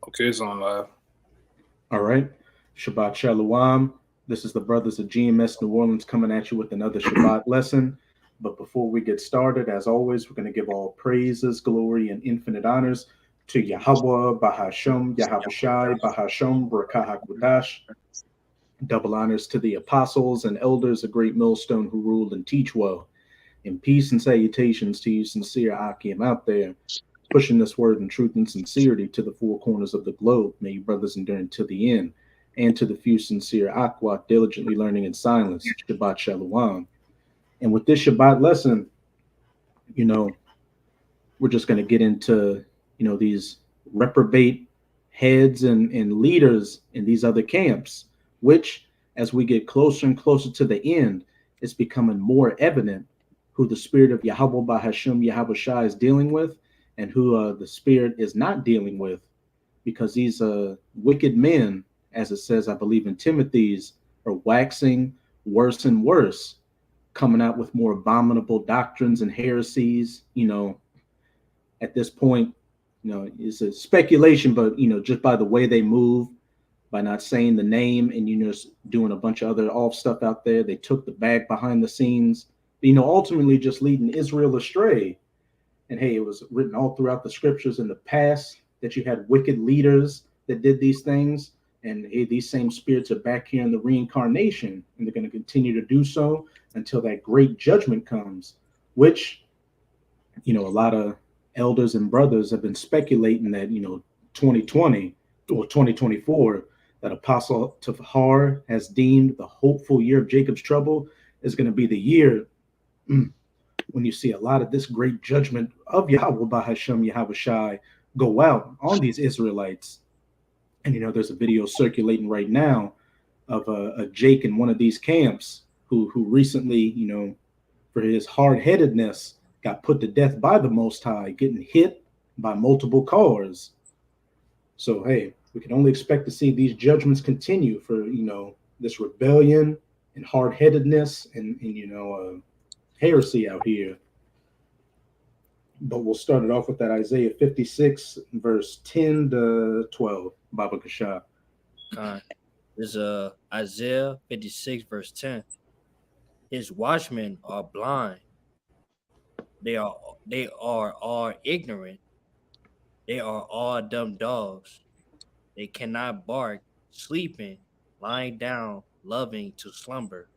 Okay, it's on live. All right. Shabbat Shalom. This is the brothers of GMS New Orleans coming at you with another Shabbat lesson. But before we get started, as always, we're going to give all praises, glory, and infinite honors to Yahweh, Bahasham, Yahawashi, Bahasham, Barakah HaKodash. Double honors to the apostles and elders, a great millstone who rule and teach well. And peace and salutations to you, sincere Akim out there, pushing this word in truth and sincerity to the four corners of the globe. May you brothers endure to the end. And to the few sincere Aqua, diligently learning in silence. Shabbat Shalom. And with this Shabbat lesson, you know, we're just going to get into, these reprobate heads and leaders in these other camps, which, as we get closer and closer to the end, it's becoming more evident who the spirit of Yahweh Bahasham Yahawashi is dealing with and who the spirit is not dealing with, because these wicked men, as it says, I believe in Timothy's, are waxing worse and worse, coming out with more abominable doctrines and heresies. At this point, it's a speculation, but just by the way they move, by not saying the name and just doing a bunch of other off stuff out there, they took the bag behind the scenes, ultimately just leading Israel astray. And hey, it was written all throughout the scriptures in the past that you had wicked leaders that did these things. And hey, these same spirits are back here in the reincarnation, and they're going to continue to do so until that great judgment comes, which, a lot of elders and brothers have been speculating that, 2020 or 2024, that Apostle Tafahar has deemed the hopeful year of Jacob's trouble is going to be the year when you see a lot of this great judgment of Yahweh Bahasham Yahawashi go out on these Israelites. And there's a video circulating right now of a Jake in one of these camps who recently, for his hard-headedness, got put to death by the Most High, getting hit by multiple cars. So hey, we can only expect to see these judgments continue for this rebellion and hard-headedness and heresy out here. But we'll start it off with that Isaiah 56, verse 10 to 12. Baba Kasha. This is Isaiah 56, verse 10. His watchmen are blind. They are all ignorant. They are all dumb dogs. They cannot bark, sleeping, lying down, loving to slumber.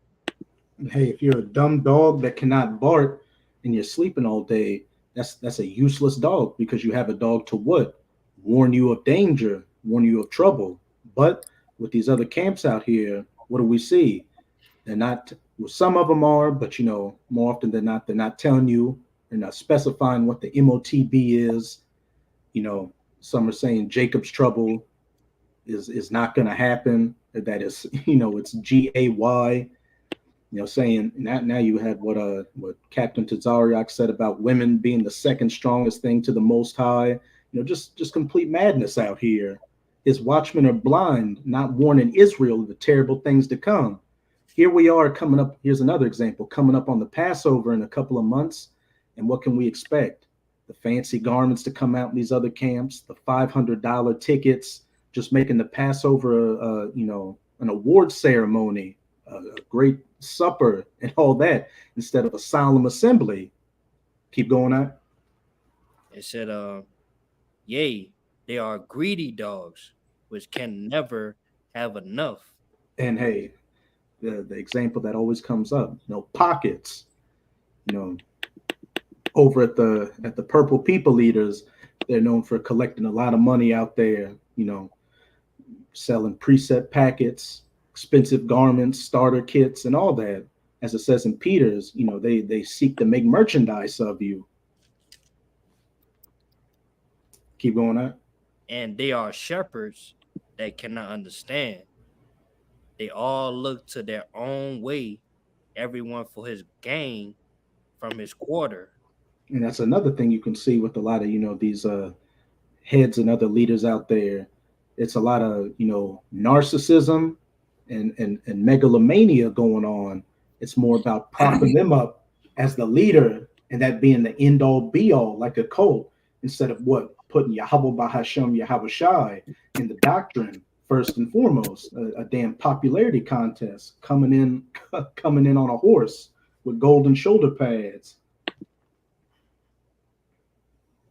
Hey, if you're a dumb dog that cannot bark and you're sleeping all day, that's a useless dog, because you have a dog to what? Warn you of danger, warn you of trouble. But with these other camps out here, what do we see? They're not, well, some of them are, but more often than not, they're not telling you, they're not specifying what the MOTB is. Some are saying Jacob's trouble is not going to happen. That is, it's GAY. Saying now you had what Captain Tazariak said about women being the second strongest thing to the Most High. Just complete madness out here. His watchmen are blind, not warning Israel of the terrible things to come. Here we are coming up. Here's another example, coming up on the Passover in a couple of months. And what can we expect? The fancy garments to come out in these other camps, the $500 tickets, just making the Passover, an award ceremony, a great supper and all that, instead of a solemn assembly. Keep going on. It said, yea, they are greedy dogs, which can never have enough. And hey, the example that always comes up, pockets, over at the Purple People Eaters, they're known for collecting a lot of money out there, selling preset packets, expensive garments, starter kits, and all that. As it says in Peter's, they seek to make merchandise of you. Keep going on. And they are shepherds that cannot understand. They all look to their own way, everyone for his gain from his quarter. And that's another thing you can see with a lot of, these heads and other leaders out there. It's a lot of, narcissism and megalomania going on. It's more about propping them up as the leader and that being the end all be all, like a cult, instead of what? putting Yahweh Bahashem Yahweh Shai in the doctrine first and foremost. A damn popularity contest coming in on a horse with golden shoulder pads.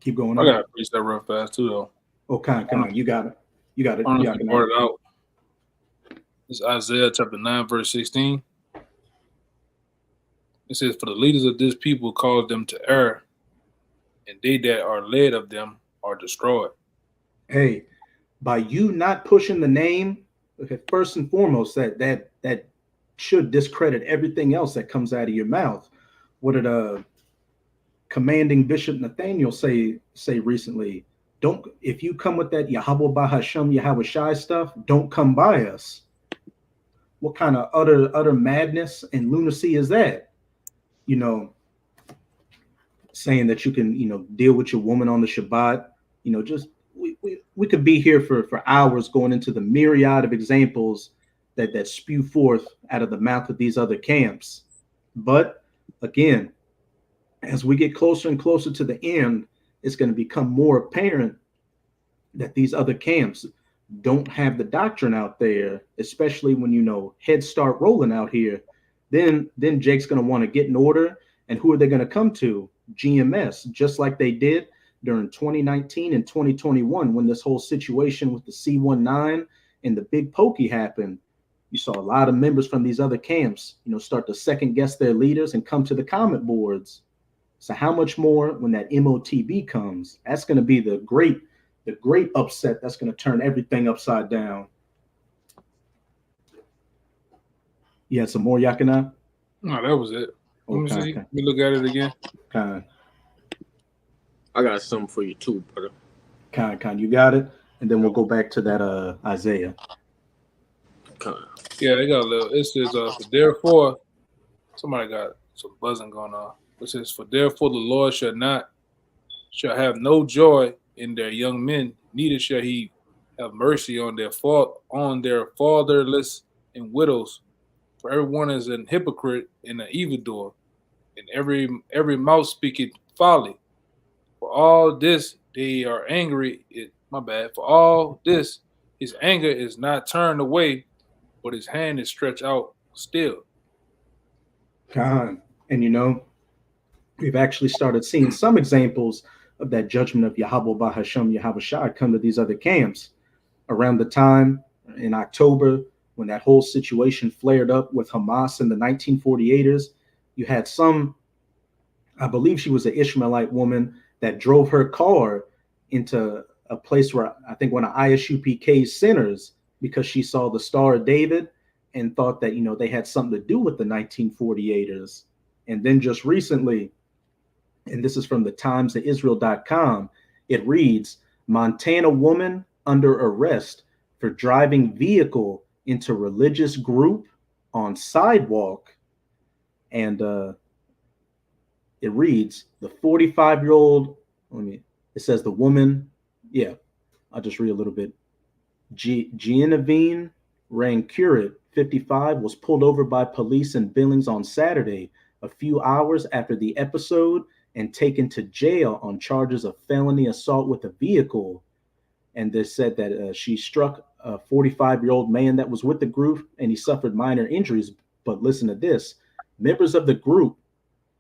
Keep going I on. gotta preach that real fast too, though. Oh, come on, you got it. You got it. Honestly, word out. It's Isaiah chapter 9, verse 16. It says, "For the leaders of this people cause them to err, and they that are led of them are destroyed." Hey, by you not pushing the name, okay, first and foremost, that should discredit everything else that comes out of your mouth. What did commanding Bishop Nathaniel say recently? Don't, if you come with that Yahweh Bahashem Yahweh Shai stuff, don't come by us. What kind of utter madness and lunacy is that? You know, saying that you can, deal with your woman on the Shabbat. Just we could be here for hours going into the myriad of examples that spew forth out of the mouth of these other camps. But again, as we get closer and closer to the end, it's going to become more apparent that these other camps don't have the doctrine out there, especially when heads start rolling out here. Then Jake's going to want to get in order, and who are they going to come to? GMS, just like they did during 2019 and 2021 when this whole situation with the C-19 and the big pokey happened. You saw a lot of members from these other camps, start to second guess their leaders and come to the comment boards. So how much more when that MOTB comes? That's going to be the great upset that's going to turn everything upside down. You had some more, Yakina? No, that was it. Let me see. Let me look at it again. I got something for you too, brother. You got it? And then we'll go back to that Isaiah. Yeah, they got a little. It says, therefore, somebody got some buzzing going on. It says, for therefore the Lord shall have no joy in their young men, neither shall he have mercy on their fatherless and widows. For everyone is an hypocrite and an evildoer, and every mouth speaketh folly. For all this they are angry. For all this his anger is not turned away, but his hand is stretched out still. And we've actually started seeing some examples of that judgment of Yahweh Bahashem Yahweh Shai come to these other camps. Around the time in October when that whole situation flared up with Hamas and the 1948ers, you had some, I believe she was an Ishmaelite woman that drove her car into a place where I think one of ISUPK's centers because she saw the Star of David and thought that, they had something to do with the 1948ers. And then just recently, and this is from the timesofisrael.com, it reads, Montana woman under arrest for driving vehicle into religious group on sidewalk. And it reads, the 45-year-old, it says the woman, I'll just read a little bit. Genevieve Rancuret, 55, was pulled over by police in Billings on Saturday, a few hours after the episode, and taken to jail on charges of felony assault with a vehicle. And they said that she struck a 45-year-old man that was with the group, and he suffered minor injuries. But listen to this. Members of the group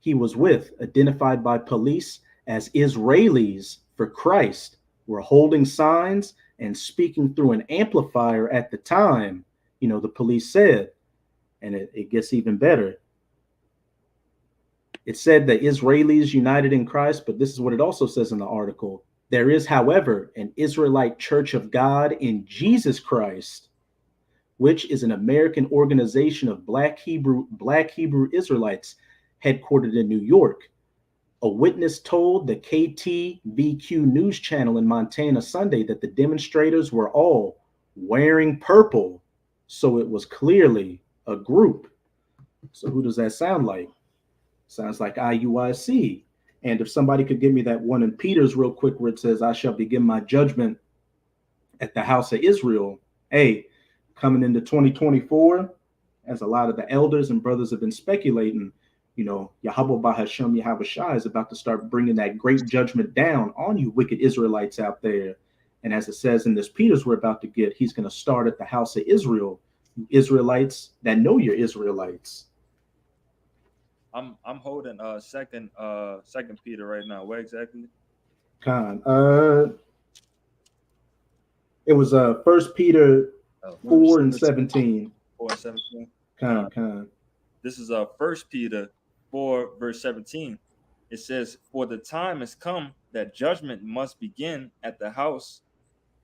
he was with, identified by police as Israelis for Christ, were holding signs and speaking through an amplifier at the time, the police said. And it gets even better. It said that Israelis united in Christ, but this is what it also says in the article. There is, however, an Israelite Church of God in Jesus Christ, which is an American organization of Black Hebrew Israelites headquartered in New York. A witness told the KTVQ news channel in Montana Sunday that the demonstrators were all wearing purple, so it was clearly a group. So who does that sound like? Sounds like IUIC. And if somebody could give me that one in Peter's real quick where it says, I shall begin my judgment at the house of Israel. Hey, coming into 2024, as a lot of the elders and brothers have been speculating, Yahweh Bahashem Yahweh Shai is about to start bringing that great judgment down on you wicked Israelites out there. And as it says in this Peter's we're about to get, he's going to start at the house of Israel, Israelites that know you're Israelites. I'm holding second Peter right now. Where exactly? Khan. It was 1 Peter 4 and 17. 4 and 17. Khan. This is 1 Peter 4 verse 17. It says, "For the time has come that judgment must begin at the house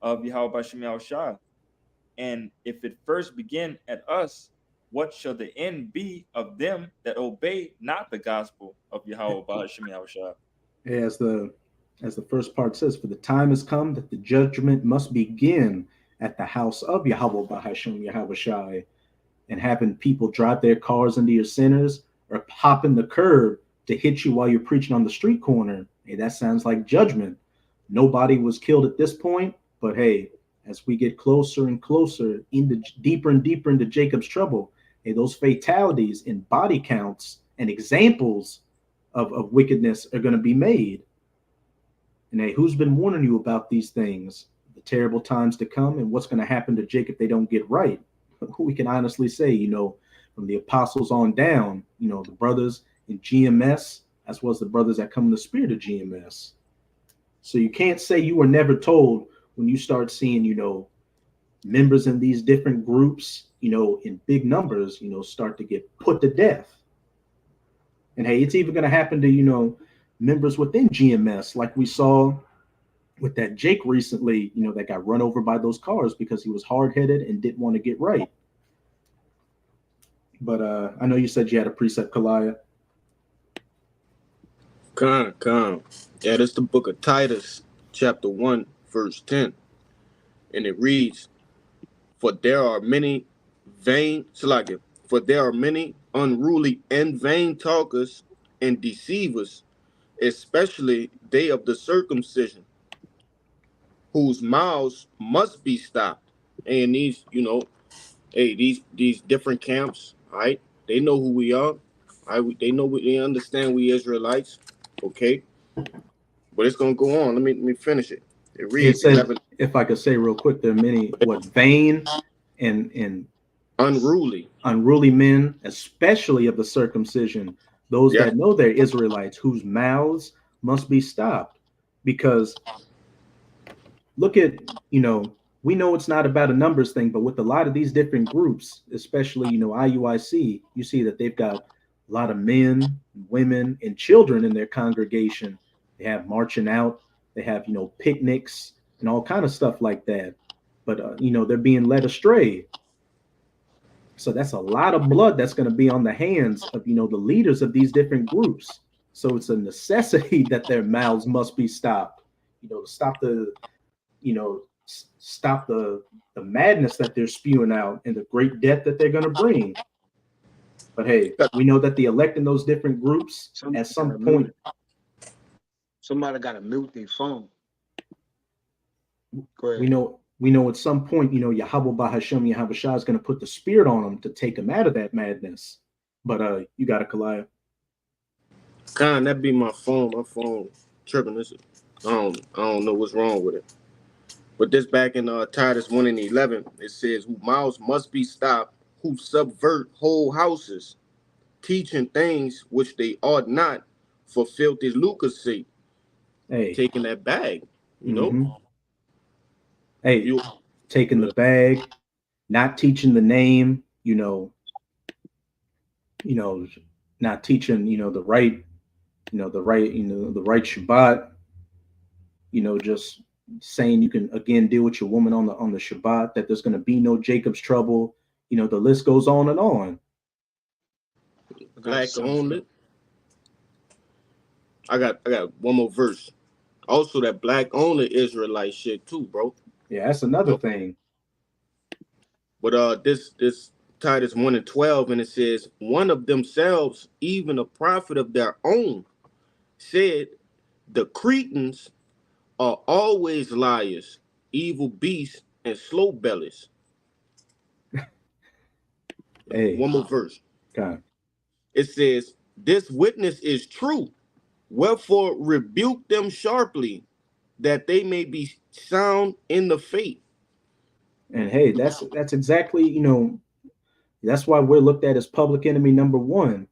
of Yahweh Shem Shai. And if it first begin at us, what shall the end be of them that obey not the gospel of Yahweh Shem Shai?" As the first part says, for the time has come that the judgment must begin at the house of Yahweh Bahashem Yahweh Shai, and having people drive their cars into your centers or hopping the curb to hit you while you're preaching on the street corner. Hey, that sounds like judgment. Nobody was killed at this point, but hey, as we get closer and closer deeper and deeper into Jacob's trouble, hey, those fatalities in body counts and examples of wickedness are going to be made. And hey, who's been warning you about these things, the terrible times to come, and what's going to happen to Jacob if they don't get right? We can honestly say, from the apostles on down, the brothers in GMS, as well as the brothers that come in the spirit of GMS. So you can't say you were never told when you start seeing, members in these different groups, in big numbers, start to get put to death. And hey, it's even going to happen to, members within GMS, like we saw with that Jake recently, that got run over by those cars because he was hard-headed and didn't want to get right. But I know you said you had a precept, Kalaya. Come. Yeah, that's the book of Titus, chapter 1, verse 10. And it reads, For there are many unruly and vain talkers and deceivers, especially they of the circumcision, whose mouths must be stopped. And these, these different camps, right? They know who we are. They understand we Israelites. Okay. But it's gonna go on. Let me finish it. It reads, It said, if I could say real quick, there are many vain and unruly men, especially of the circumcision, those that know they're Israelites, whose mouths must be stopped. Because look at, we know it's not about a numbers thing, but with a lot of these different groups, especially, IUIC, you see that they've got a lot of men, women, and children in their congregation. They have marching out, they have, picnics and all kind of stuff like that. But, they're being led astray. So that's a lot of blood that's going to be on the hands of, the leaders of these different groups. So it's a necessity that their mouths must be stopped, to stop the madness that they're spewing out and the great death that they're going to bring. But hey, we know that the elect in those different groups at some point. Somebody got to mute their phone. We know at some point, Yahweh Bahashem Yahweh Shai is going to put the spirit on them to take them out of that madness. But you got it, Kalaya. That be my phone. My phone tripping. I don't know what's wrong with it. But this back in Titus 1 and 11, it says, whose mouths must be stopped, who subvert whole houses, teaching things which they ought not, for filthy lucre's sake. Hey, taking that bag, know. Hey, taking the bag, not teaching the name, not teaching, the right Shabbat, just saying you can again deal with your woman on the Shabbat, that there's going to be no Jacob's trouble. The list goes on and on. Black only. I got one more verse. Also, that black only Israelite shit too, bro. Yeah, that's another thing. But this Titus 1 and 12, and it says, one of themselves, even a prophet of their own, said, the Cretans are always liars, evil beasts, and slow bellies. Hey, one more verse. God. It says, This witness is true. Wherefore rebuke them sharply, that they may be sound in the faith. And hey, that's exactly, that's why we're looked at as public enemy number one,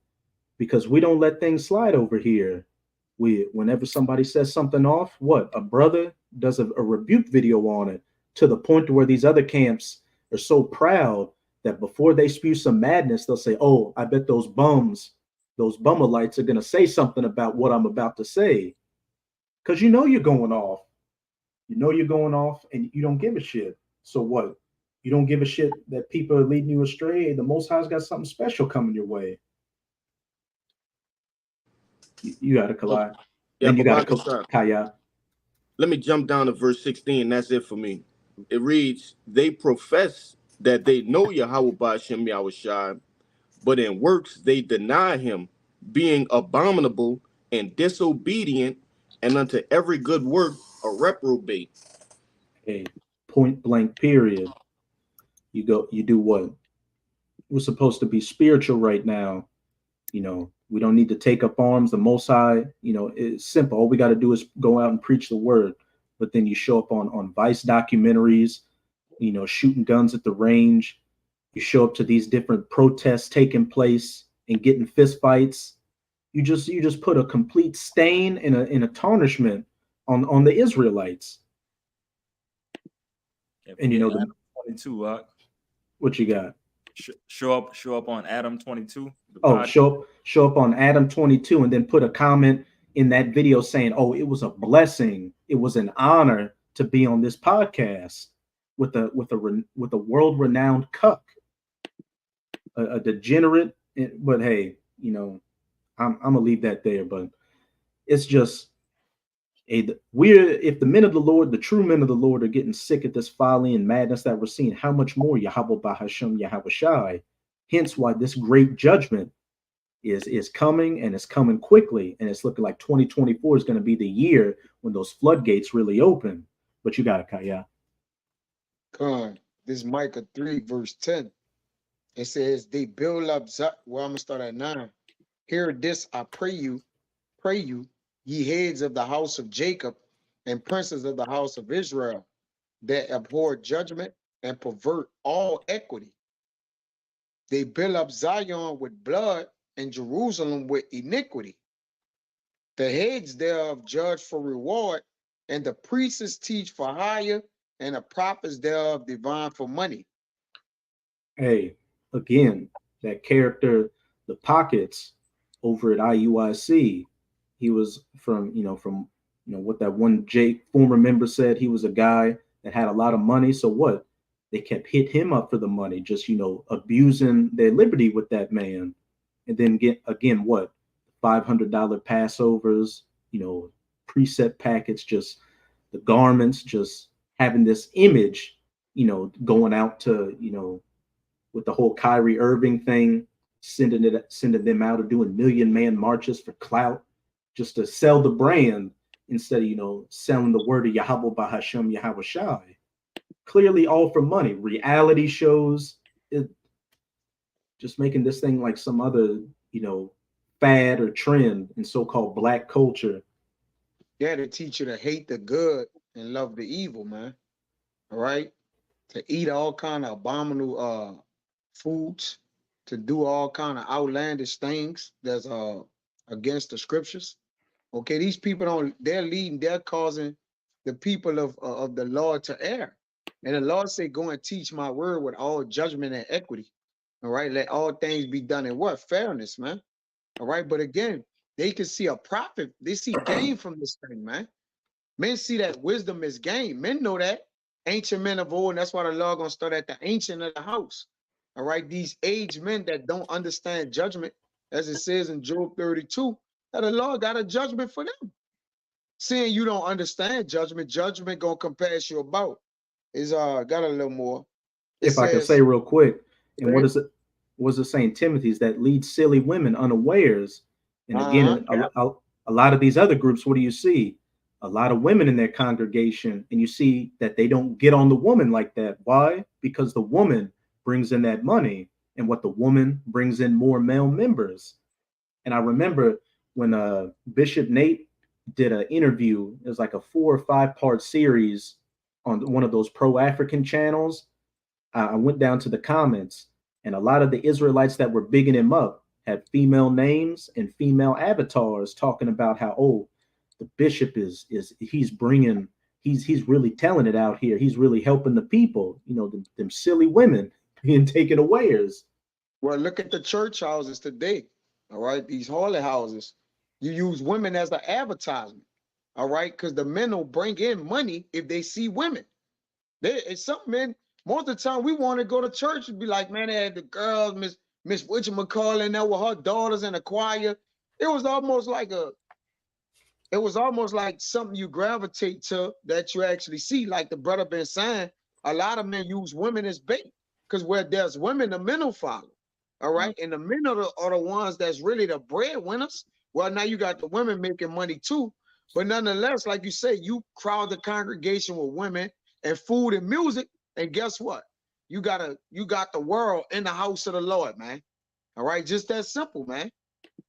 because we don't let things slide over here. Whenever somebody says something off, what a brother does a rebuke video on it, to the point where these other camps are so proud that before they spew some madness, they'll say, "Oh, I bet those bumalites are gonna say something about what I'm about to say," because you're going off. You're going off, and you don't give a shit. So what? You don't give a shit that people are leading you astray. The Most High's got something special coming your way. You got to collide. Yeah, Then you got Baba to Kasha. Kaya. Let me jump down to verse 16. That's it for me. It reads, they profess that they know Yahweh Ba'ashem Yahushai, but in works they deny him, being abominable and disobedient, and unto every good work a reprobate. Hey, point blank, period. You do what? We're supposed to be spiritual right now. We don't need to take up arms. The Most High, it's simple. All we got to do is go out and preach the word. But then you show up on Vice documentaries, shooting guns at the range. You show up to these different protests taking place and getting fist fights. You just put a complete stain in a tarnishment on the Israelites. And Adam 22. What you got? Show up on Adam 22. Show up on Adam 22, and then put a comment in that video saying, "Oh, it was a blessing. It was an honor to be on this podcast with a world-renowned cuck, a degenerate." But hey, I'm gonna leave that there. But it's just if the men of the Lord, the true men of the Lord, are getting sick at this folly and madness that we're seeing, how much more Yahweh Bahashem Yahweh Shai? Hence why this great judgment is coming, and it's coming quickly, and it's looking like 2024 is going to be the year when those floodgates really open. But you got it, Kaya. Con, this Micah 3, verse 10. It says, they build up, well, I'm going to start at 9. Hear this, I pray you, ye heads of the house of Jacob and princes of the house of Israel, that abhor judgment and pervert all equity. They build up Zion with blood and Jerusalem with iniquity. The heads thereof judge for reward, and the priests teach for hire, and the prophets thereof divine for money. Hey, again, that character, the Pockets over at IUIC, he was from what that one Jake former member said. He was a guy that had a lot of money. So what? They kept hitting him up for the money, just abusing their liberty with that man. And then get again what? $500 Passovers, preset packets, just the garments, just having this image, going out to, with the whole Kyrie Irving thing, sending them out or doing million-man marches for clout, just to sell the brand instead of, selling the word of Yahweh Bahashem Yahweh Shai. Clearly all for money. Reality shows, just making this thing like some other, fad or trend in so-called black culture. Yeah, to teach you to hate the good and love the evil, man. All right? To eat all kind of abominable foods, to do all kind of outlandish things that's against the scriptures. Okay, these people they're causing the people of the Lord to err. And the Lord said, go and teach my word with all judgment and equity. All right, let all things be done in what? Fairness, man. All right, but again, they can see a profit. They see gain from this thing, man. Men see that wisdom is gain. Men know that. Ancient men of old, and that's why the Lord gonna start at the ancient of the house. All right, these aged men that don't understand judgment, as it says in Job 32, that the Lord got a judgment for them. Seeing you don't understand judgment gonna compass you about. Is got a little more. If I can say real quick, and what is it? Was it saying Timothy's that lead silly women unawares? And again, a lot of these other groups, what do you see? A lot of women in their congregation, and you see that they don't get on the woman like that. Why? Because the woman brings in that money, and what the woman brings in more male members. And I remember when Bishop Nate did an interview. It was like a 4 or 5 part series on one of those pro-African channels. I went down to the comments, and a lot of the Israelites that were bigging him up had female names and female avatars talking about how, oh, the bishop is he's bringing, he's really telling it out here. He's really helping the people. You know, them silly women being taken awares. Well, look at the church houses today. All right, these holy houses. You use women as an advertisement. All right, because the men will bring in money if they see women. It's some men. Most of the time, we want to go to church and be like, man, they had the girls, Miss whatchamacallit, and there were her daughters in the choir. It was almost like something you gravitate to that you actually see. Like the brother been saying, a lot of men use women as bait because where there's women, the men will follow. All right, and the men are the ones that's really the breadwinners. Well, now you got the women making money too, but nonetheless, like you say, you crowd the congregation with women and food and music, and guess what? You got the world in the house of the Lord, man. All right, just that simple, man.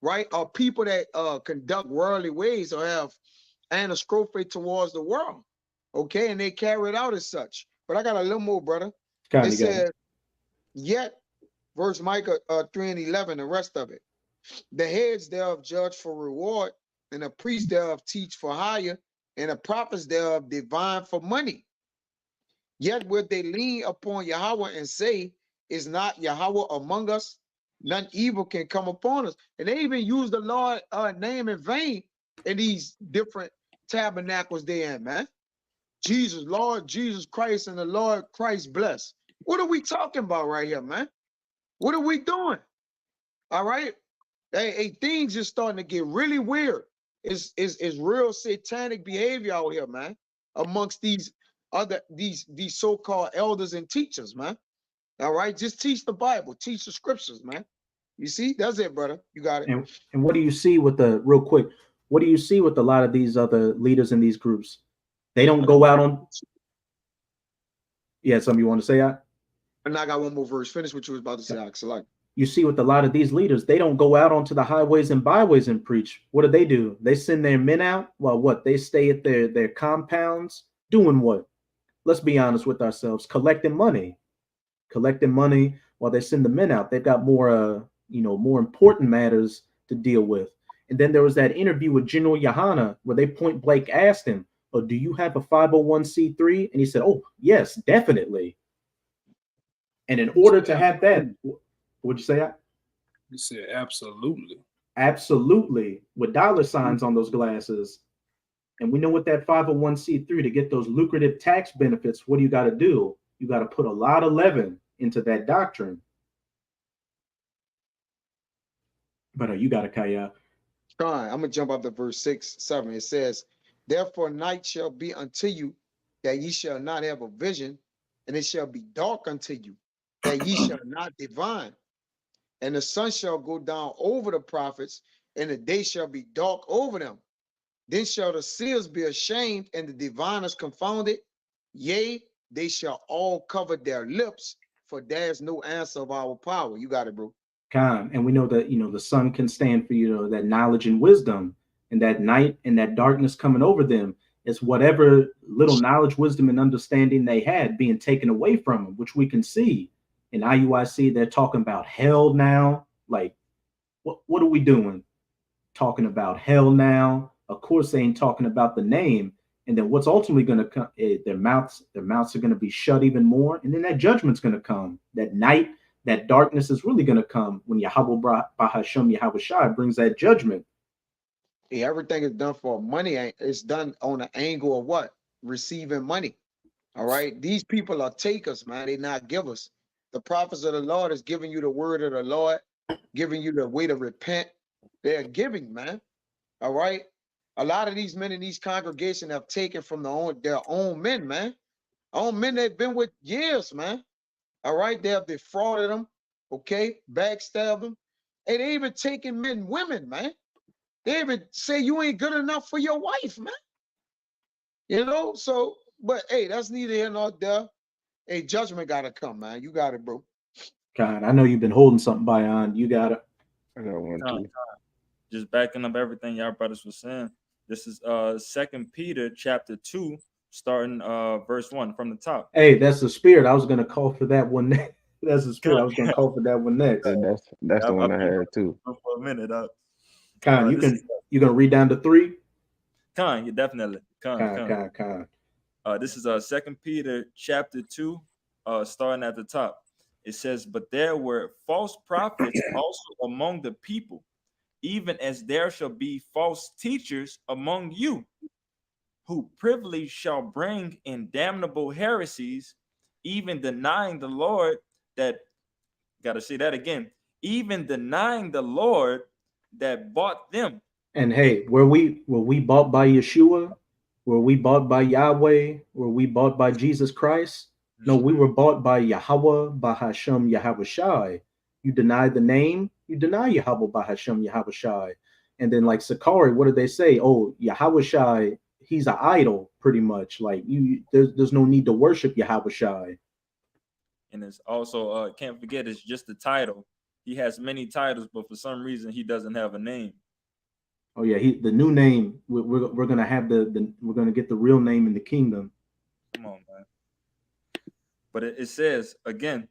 Right? Or people that conduct worldly ways or have anastrophe towards the world. Okay, and they carry it out as such. But I got a little more, brother. It says, yet, verse Micah 3 and 11, the rest of it. The heads thereof judge for reward, and the priests thereof teach for hire, and the prophets thereof divine for money. Yet would they lean upon Yahweh and say, is not Yahweh among us? None evil can come upon us. And they even use the Lord name in vain in these different tabernacles they're in, man. Jesus, Lord Jesus Christ, and the Lord Christ bless. What are we talking about right here, man? What are we doing? All right. Hey, things just starting to get really weird. It's real satanic behavior out here, man, amongst these so-called elders and teachers, man. All right, just teach the Bible, teach the scriptures, man. You see, that's it, brother. You got it. And what do you see with real quick? What do you see with a lot of these other leaders in these groups? They don't go out on. Yeah, something you want to say, I? And I got one more verse. Finish what you was about to say, Select. You see with a lot of these leaders, they don't go out onto the highways and byways and preach. What do? They send their men out. Well, what? They stay at their compounds doing what? Let's be honest with ourselves. Collecting money while they send the men out. They've got more important matters to deal with. And then there was that interview with General Yohana where they point blank asked him, oh, do you have a 501c3? And he said, oh, yes, definitely. And in order to have that, what'd you say? You said absolutely. Absolutely, with dollar signs on those glasses. And we know what that 501c3 to get those lucrative tax benefits, what do? You got to put a lot of leaven into that doctrine. But you got it, Kaya. All right, I'm going to jump up to verse 6, 7. It says, therefore night shall be unto you, that ye shall not have a vision, and it shall be dark unto you, that ye shall not divine. And the sun shall go down over the prophets, and the day shall be dark over them. Then shall the seers be ashamed, and the diviners confounded. Yea, they shall all cover their lips, for there is no answer of our power. You got it, bro. And we know that the sun can stand for that knowledge and wisdom, and that night and that darkness coming over them is whatever little knowledge, wisdom, and understanding they had being taken away from them, which we can see in IUIC. They're talking about hell now. Like, what are we doing? Talking about hell now. Of course, they ain't talking about the name. And then what's ultimately going to come? Their mouths are going to be shut even more, and then that judgment's going to come. That night. That darkness is really going to come when Yahweh Bahashem Yahweh Shai brings that judgment. Yeah, everything is done for money. It's done on the angle of what? Receiving money. All right. These people are takers, man. They not givers. The prophets of the Lord is giving you the word of the Lord, giving you the way to repent. They're giving, man. All right. A lot of these men in these congregations have taken from their own men, man. Own men they've been with years, man. All right, they have defrauded them, okay, backstabbed them. And they even taking men and women, man. They even say you ain't good enough for your wife, man. So, but hey, that's neither here nor there. Hey, judgment gotta come, man. You got it, bro. God, I know you've been holding something by on. You got it. I got one too. just backing up everything y'all brothers was saying. This is 2 Peter chapter 2, starting verse 1 from the top. Hey, that's the spirit. I was gonna call for that one next. That's the spirit. I Con, was gonna call for that one next. That's the I've one I been had too. for a minute. Khan, This is you gonna read down to 3? Con, yeah, definitely. Khan. This is 2 Peter chapter 2, starting at the top. It says, "But there were false prophets also among the people, even as there shall be false teachers among you, who privily shall bring in damnable heresies, even denying the Lord that," gotta say that again, "even denying the Lord that bought them." And hey, were we bought by Yeshua? Were we bought by Yahweh? Were we bought by Jesus Christ? No, we were bought by Yahweh, by Hashem, Yahweh Shai. You deny the name, you deny Yahweh, by Hashem, Yahweh Shai. And then like Sakari, what did they say? Oh, Yahweh Shai, he's an idol, pretty much. Like there's no need to worship Yahweh Shai. And it's also can't forget, it's just the title. He has many titles, but for some reason he doesn't have a name. Oh yeah, the new name. We're gonna have we're gonna get the real name in the kingdom. Come on, man. But it says again,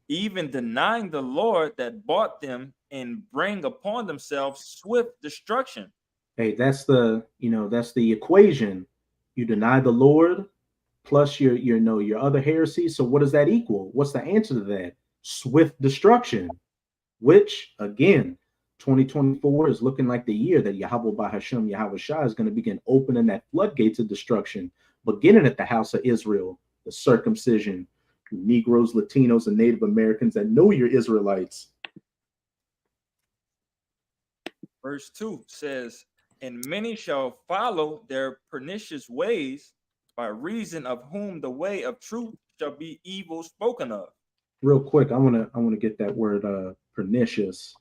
even denying the Lord that bought them and bring upon themselves swift destruction. Hey, that's the equation. You deny the Lord plus your other heresy. So what does that equal? What's the answer to that? Swift destruction. Which again, 2024 is looking like the year that Yahweh by Hashem, Yahweh Shah is going to begin opening that floodgates of destruction, beginning at the house of Israel, the circumcision, Negroes, Latinos, and Native Americans that know you're Israelites. Verse 2 says, "And many shall follow their pernicious ways, by reason of whom the way of truth shall be evil spoken of." Real quick, I wanna get that word pernicious.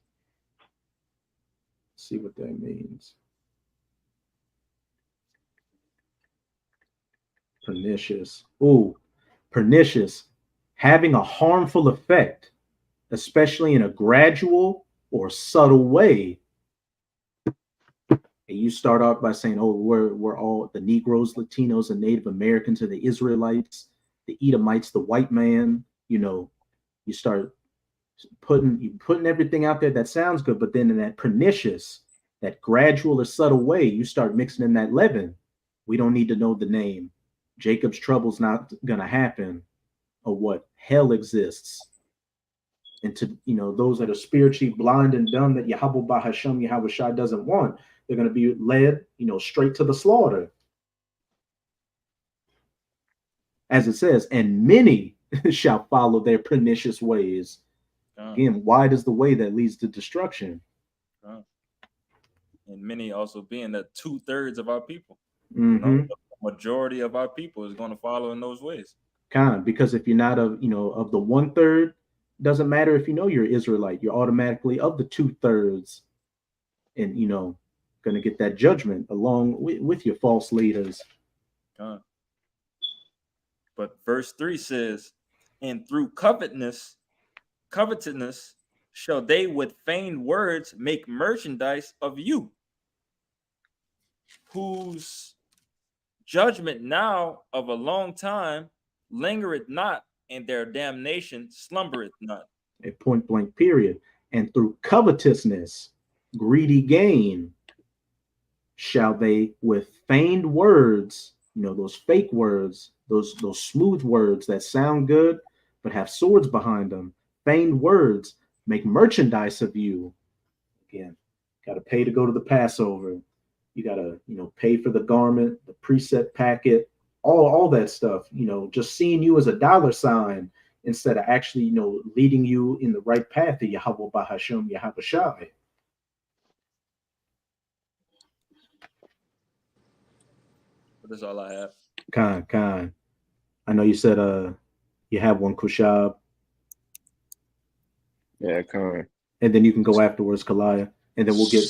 See what that means. Pernicious. Ooh, pernicious. Having a harmful effect, especially in a gradual or subtle way. And you start off by saying, oh, we're all the Negroes, Latinos, and Native Americans are the Israelites, the Edomites, the white man. You start putting everything out there that sounds good, but then in that pernicious, that gradual or subtle way, you start mixing in that leaven. We don't need to know the name. Jacob's trouble's not gonna happen, or what? Hell exists. And to those that are spiritually blind and dumb that Yahweh by Hashem, Yahweh Shai doesn't want, they're gonna be led, straight to the slaughter. As it says, and many shall follow their pernicious ways. Again, wide is the way that leads to destruction. And many also being that 2/3 of our people. Mm-hmm. The majority of our people is going to follow in those ways. Because if you're not of the 1/3, doesn't matter if you're Israelite, you're automatically of the 2/3, and gonna get that judgment along with your false leaders. But verse 3 says, "And through covetousness shall they with feigned words make merchandise of you, whose judgment now of a long time lingereth not, and their damnation slumbereth not." A point blank period. And through covetousness, greedy gain, shall they with feigned words, those fake words, those smooth words that sound good but have swords behind them, feigned words, make merchandise of you. Again, got to pay to go to the Passover. You got to pay for the garment, the preset packet, all that stuff. Just seeing you as a dollar sign instead of actually leading you in the right path to Yahweh by Hashem, Yahweh Shai. But that's all I have. Khan. I know you said you have one, Kushab. Yeah, Khan. And then you can go afterwards, Kalaya. And then we'll get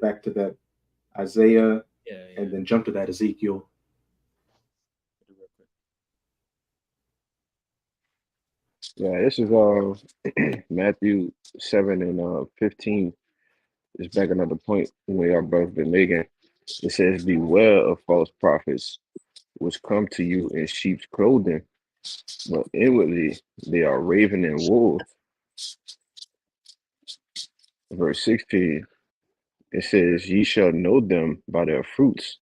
back to that Isaiah, and then jump to that Ezekiel. Yeah, this is Matthew 7 and 15. It's back another point our brother's been making. It says, beware of false prophets, which come to you in sheep's clothing, but inwardly they are ravening wolves. Verse 16, it says, ye shall know them by their fruits.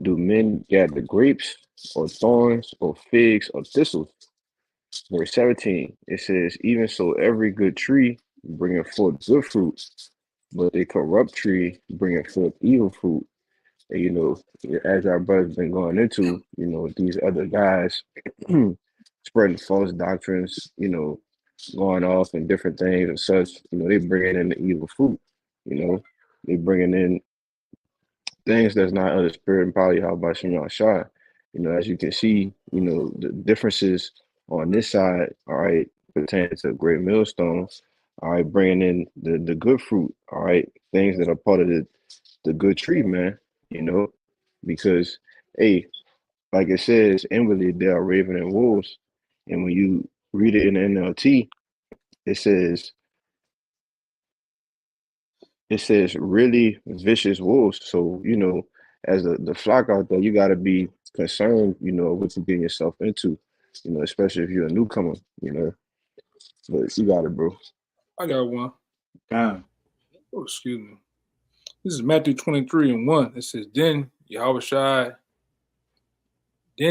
Do men gather grapes, or thorns, or figs, or thistles? Verse 17, it says, even so every good tree bringeth forth good fruit, but a corrupt tree bringeth forth evil fruit. And, as our brother's been going into, these other guys spreading false doctrines, going off and different things and such, they bringing in the evil fruit, they bringing in things that's not of the spirit and probably how about Shem Shah. As you can see, the differences on this side, all right, pertaining to great millstones, all right, bringing in the good fruit, all right, things that are part of the good tree, man, because, hey, like it says, inwardly they are raven and wolves. And when you read it in the NLT, it says really vicious wolves. So, as the flock out there, you got to be concerned, what you're getting yourself into, especially if you're a newcomer, but you got it, bro. I got one. God. Oh, excuse me. This is Matthew 23:1. It says, then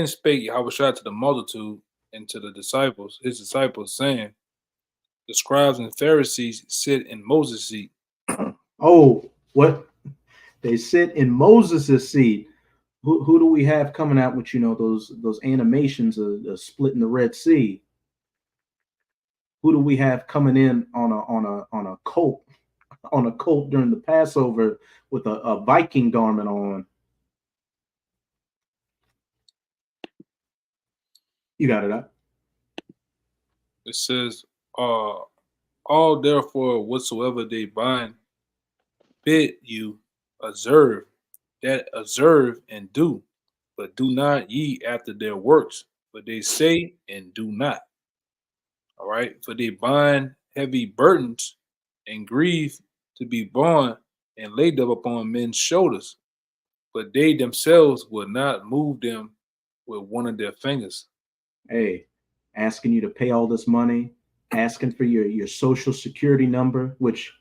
spake Yahushua to the multitude and to his disciples, saying, the scribes and Pharisees sit in Moses' seat. Oh, what? They sit in Moses' seat. Who do we have coming out with, those animations of splitting the Red Sea? Who do we have coming in on a colt during the Passover with a Viking garment on? You got it up. It says, all therefore whatsoever they bind, bid you observe and do, but do not ye after their works, but they say and do not. All right, for they bind heavy burdens and grieve to be borne and laid up upon men's shoulders, but they themselves will not move them with one of their fingers. Hey, asking you to pay all this money, asking for your social security number, which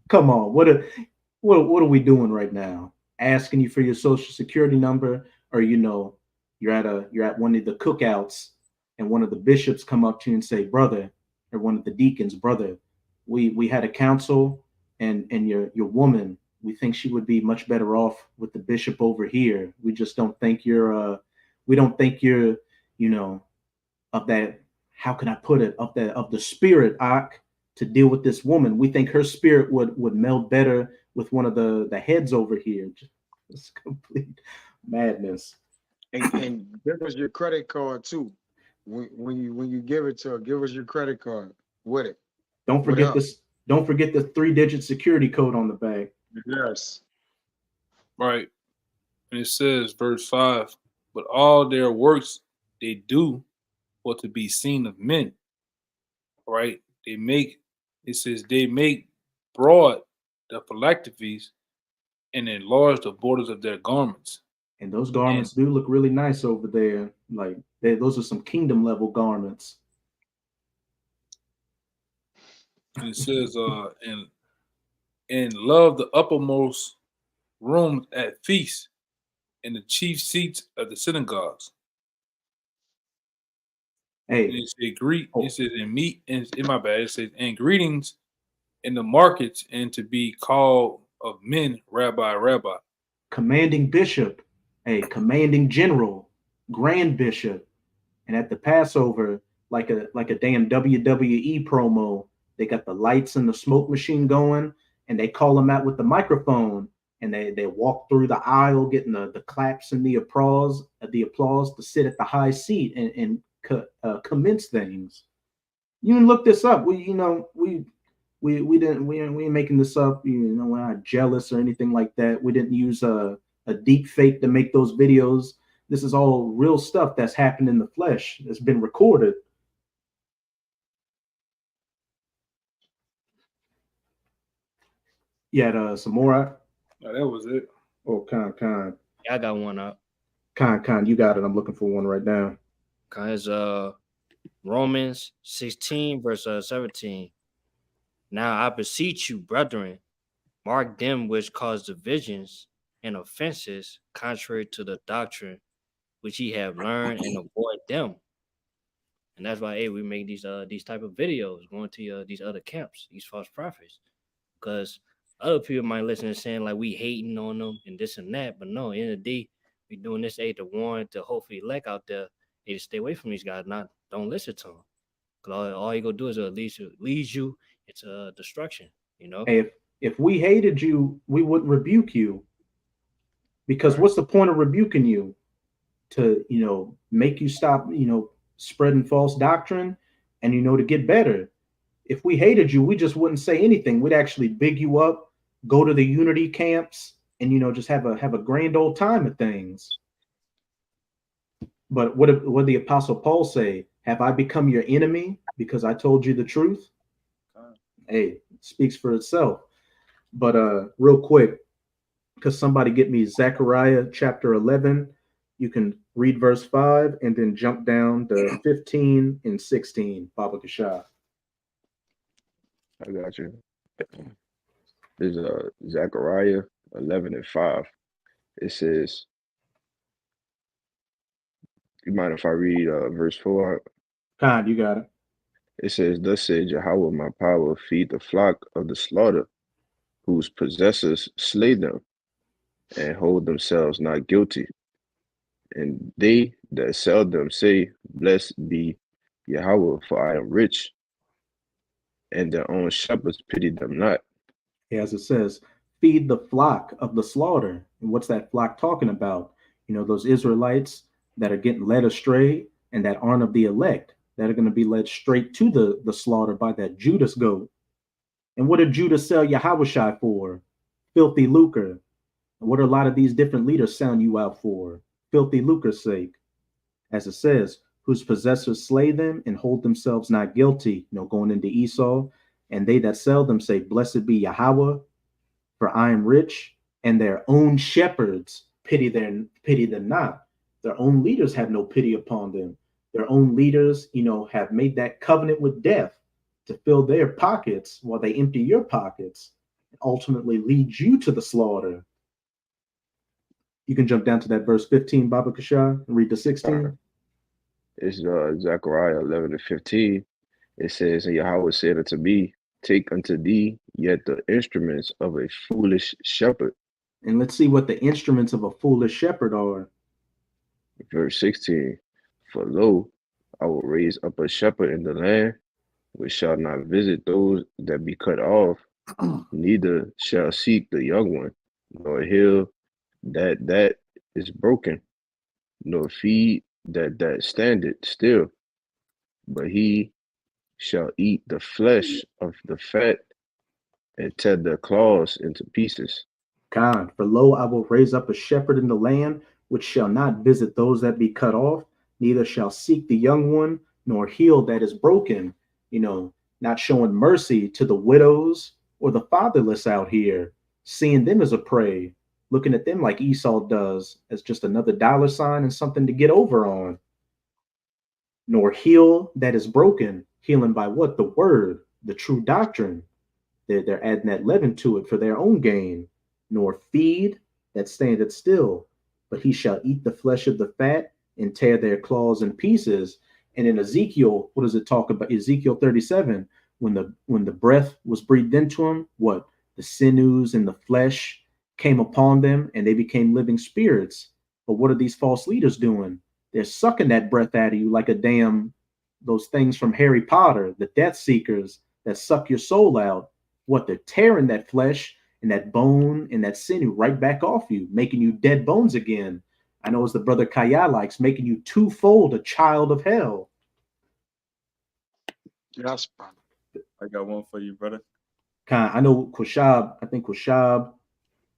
come on, what are we doing right now? Asking you for your social security number, or you're at one of the cookouts and one of the bishops come up to you and say, brother, or one of the deacons, brother, we had a council and your woman, we think she would be much better off with the bishop over here. We just don't think you're of that, how can I put it, of the spirit, to deal with this woman. We think her spirit would meld better with one of the heads over here. It's complete madness. And give us your credit card too. When you give it to her, give us your credit card with it. Don't forget this. Don't forget the 3-digit security code on the bag. Yes. Right. And it says, verse 5, but all their works they do for to be seen of men. Right? They make broad the phylacteries and enlarge the borders of their garments. And those garments do look really nice over there. Like those are some kingdom level garments. And it says, and love the uppermost rooms at feasts and the chief seats of the synagogues. Hey, and it says it says in my bad, it says, and greetings in the markets, and to be called of men, rabbi, rabbi. Commanding bishop, commanding general, grand bishop. And at the Passover, like a damn WWE promo, they got the lights and the smoke machine going, and they call them out with the microphone, and they walk through the aisle, getting the claps and the applause to sit at the high seat and commence things. You can look this up. We ain't making this up. We're not jealous or anything like that. We didn't use a deep fake to make those videos. This is all real stuff that's happened in the flesh. It's been recorded. You had some more? No, that was it. Oh, Khan. I got one up. Khan, you got it. I'm looking for one right now. Cause Romans 16 verse 17. Now I beseech you, brethren, mark them which cause divisions and offenses contrary to the doctrine which ye have learned, and avoid them. And that's why, hey, we make these type of videos going to these other camps, these false prophets, because other people might listen and saying like we hating on them and this and that, but no, in the end of the day, we doing this to warn to hopefully elect out there, hey, to stay away from these guys, not don't listen to them, because all you gonna do is lead you into destruction, you know. Hey, if we hated you, we wouldn't rebuke you, because what's the point of rebuking you? To make you stop spreading false doctrine, and to get better. If we hated you, we just wouldn't say anything. We'd actually big you up, go to the unity camps, and just have a grand old time of things. But what did the Apostle Paul say? Have I become your enemy because I told you the truth? Hey, it speaks for itself. But real quick, because somebody get me Zechariah chapter 11. You can read verse 5 and then jump down to 15 and 16, Baba Kashah. I got you. There's Zechariah 11 and 5. It says, you mind if I read verse 4? Khan, you got it. It says, thus said Yahweh, my power, feed the flock of the slaughter, whose possessors slay them, and hold themselves not guilty. And they that sell them say, blessed be Yahweh, for I am rich, and their own shepherds pity them not. As it says, feed the flock of the slaughter. And what's that flock talking about? Those Israelites that are getting led astray and that aren't of the elect, that are going to be led straight to the slaughter by that Judas goat. And what did Judas sell Yahushua for? Filthy lucre. And what are a lot of these different leaders selling you out for? Filthy lucre's sake. As it says, whose possessors slay them and hold themselves not guilty, going into Esau. And they that sell them say, blessed be Yahweh, for I am rich, and their own shepherds pity them not. Their own leaders have no pity upon them. Their own leaders, have made that covenant with death to fill their pockets while they empty your pockets and ultimately lead you to the slaughter. You can jump down to that verse 15, Baba Kashah, and read the 16. It's Zechariah 11 and 15. It says, and Yahweh said unto me, take unto thee yet the instruments of a foolish shepherd. And let's see what the instruments of a foolish shepherd are. Verse 16, for lo, I will raise up a shepherd in the land, which shall not visit those that be cut off, neither shall seek the young one, nor heal that is broken, nor feed that standeth still, but he shall eat the flesh of the fat and tear their claws into pieces. God, for lo, I will raise up a shepherd in the land, which shall not visit those that be cut off, neither shall seek the young one, nor heal that is broken. Not showing mercy to the widows or the fatherless out here, seeing them as a prey, looking at them like Esau does, as just another dollar sign and something to get over on. Nor heal that is broken, healing by what? The word, the true doctrine. They're adding that leaven to it for their own gain. Nor feed that standeth still, but he shall eat the flesh of the fat and tear their claws in pieces. And in Ezekiel, what does it talk about? Ezekiel 37, when the breath was breathed into him, what? The sinews and the flesh came upon them and they became living spirits. But what are these false leaders doing? They're sucking that breath out of you like those things from Harry Potter, the Death Seekers that suck your soul out. What? They're tearing that flesh and that bone and that sinew right back off you, making you dead bones again. I know as the brother Kaya likes, making you twofold a child of hell. Yes, brother. I got one for you, brother. I know Kushab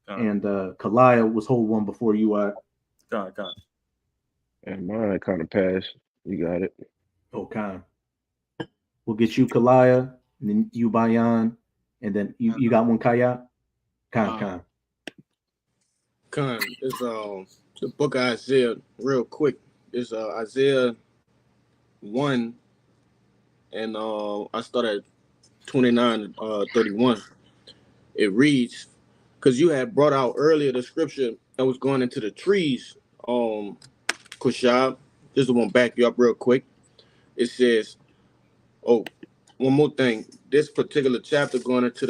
and Kalaya was whole one before you are. God. And mine kind of passed. You got it. Oh, Khan. We'll get you Kalaya, and then you Bayan, and then you got one Kaya. Con. It's the book of Isaiah, real quick. It's Isaiah 1, and I start at 29, 31. It reads, because you had brought out earlier the scripture that was going into the trees, Kushab. This is one back you up real quick. It says, oh, one more thing. This particular chapter going into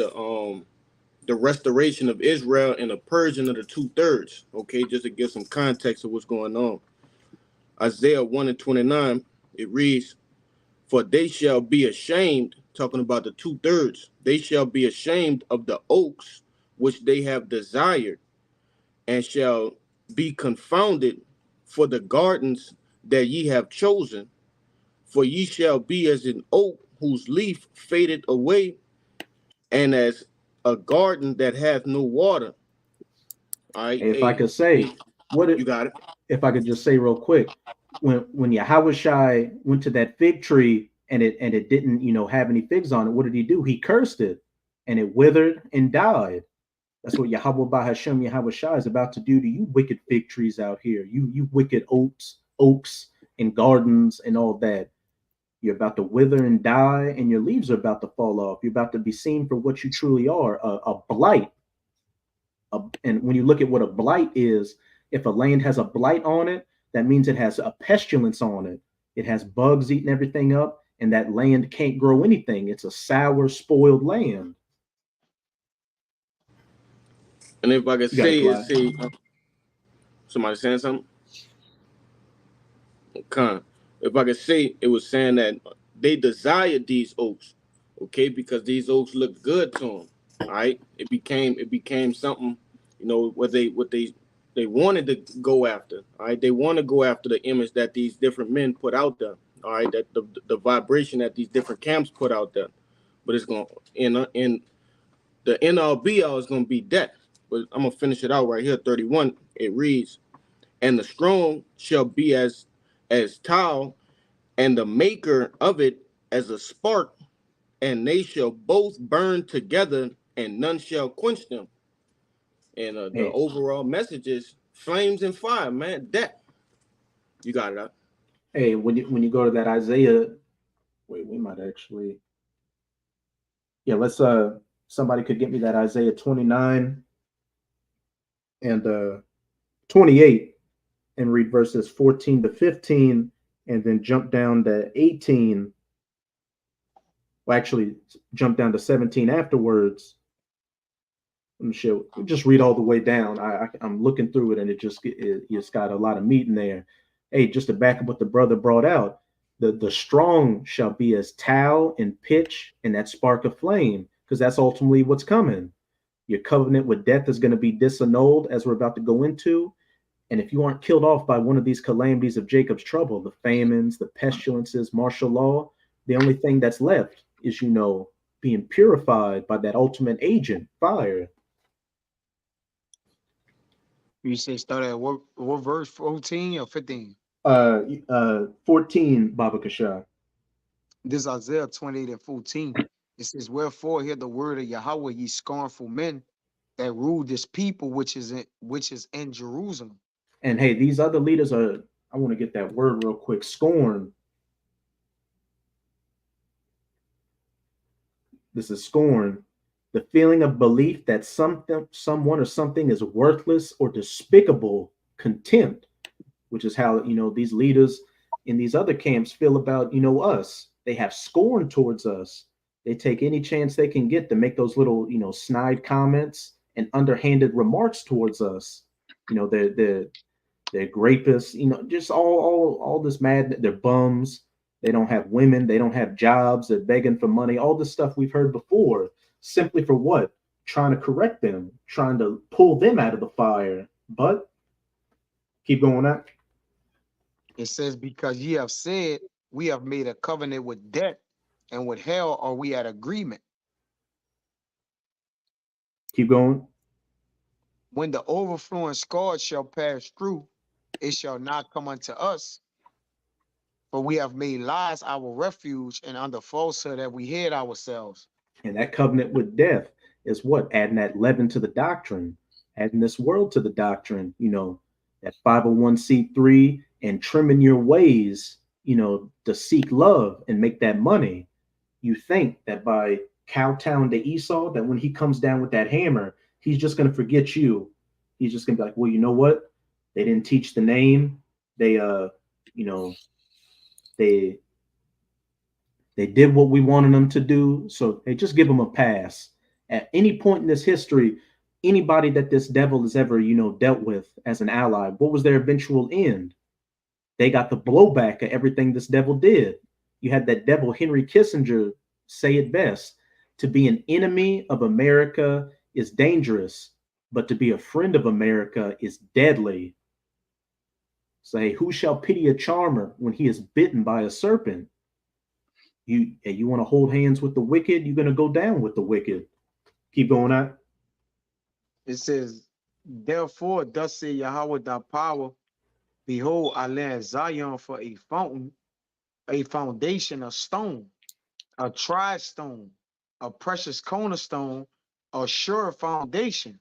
the restoration of Israel and the purging of the 2/3. Okay, just to give some context of what's going on. Isaiah 1 and 29, it reads, for they shall be ashamed, talking about the 2/3, they shall be ashamed of the oaks which they have desired, and shall be confounded for the gardens that ye have chosen. For ye shall be as an oak whose leaf faded away, and as a garden that hath no water. All right. If I could say, you got it. If I could just say real quick, when Yahushai went to that fig tree and it didn't, have any figs on it, what did he do? He cursed it, and it withered and died. That's what Yahweh Bahashem Yahushai is about to do to you wicked fig trees out here. You wicked oaks and gardens and all that. You're about to wither and die, and your leaves are about to fall off. You're about to be seen for what you truly are, a blight. And when you look at what a blight is, if a land has a blight on it, that means it has a pestilence on it. It has bugs eating everything up, and that land can't grow anything. It's a sour, spoiled land. And if I could say, somebody saying something? If I could say, it was saying that they desired these oaks, okay, because these oaks looked good to them. All right, it became something, what they wanted to go after. All right, they want to go after the image that these different men put out there. All right, that the vibration that these different camps put out there, but it's going in the NRBL is going to be death. But I'm gonna finish it out right here. 31. It reads, and the strong shall be as tile, and the maker of it as a spark, and they shall both burn together, and none shall quench them. And the overall message is flames and fire, man. Death. You got it up. Hey, when you go to that Isaiah, wait, we might actually, let's somebody could get me that Isaiah 29 and 28 and read verses 14 to 15, and then jump down to 18. Well, actually, jump down to 17 afterwards. Let me show. Just read all the way down. I'm looking through it, and it's got a lot of meat in there. Hey, just to back up what the brother brought out, the strong shall be as towel and pitch and that spark of flame, because that's ultimately what's coming. Your covenant with death is going to be disannulled, as we're about to go into. And if you aren't killed off by one of these calamities of Jacob's trouble, the famines, the pestilences, martial law, the only thing that's left is, being purified by that ultimate agent, fire. You say start at what verse, 14 or 15? 14, Baba Kasha. This is Isaiah 28 and 14. It says, wherefore hear the word of Yahweh, ye scornful men that rule this people which is in Jerusalem. And hey, these other leaders I want to get that word real quick. Scorn. This is scorn. The feeling of belief that someone or something is worthless or despicable. Contempt, which is how, these leaders in these other camps feel about, us. They have scorn towards us. They take any chance they can get to make those little, snide comments and underhanded remarks towards us. They're grapists, just all this mad. They're bums. They don't have women. They don't have jobs. They're begging for money. All this stuff we've heard before, simply for what? Trying to correct them, trying to pull them out of the fire. But keep going on. It says, because ye have said, we have made a covenant with death, and with hell are we at agreement. Keep going. When the overflowing scourge shall pass through, it shall not come unto us. For we have made lies our refuge, and under falsehood have we hid ourselves. And that covenant with death. is what? Adding that leaven to the doctrine, adding this world to the doctrine, that 501c3 and trimming your ways, to seek love and make that money. You think that by kowtowing to Esau, that when he comes down with that hammer, he's just going to forget you. He's just going to be like, well, you know what? They didn't teach the name. They, they did what we wanted them to do. So they just give them a pass. At any point in this history, anybody that this devil has ever, dealt with as an ally, what was their eventual end? They got the blowback of everything this devil did. You had that devil, Henry Kissinger, say it best: to be an enemy of America is dangerous, but to be a friend of America is deadly. Say, who shall pity a charmer when he is bitten by a serpent? You want to hold hands with the wicked, you're going to go down with the wicked. Keep going on. It says, therefore, thus say Yahweh thy power, behold, I lay at Zion for a fountain, a foundation of stone, a tried stone, a precious cornerstone, a sure foundation.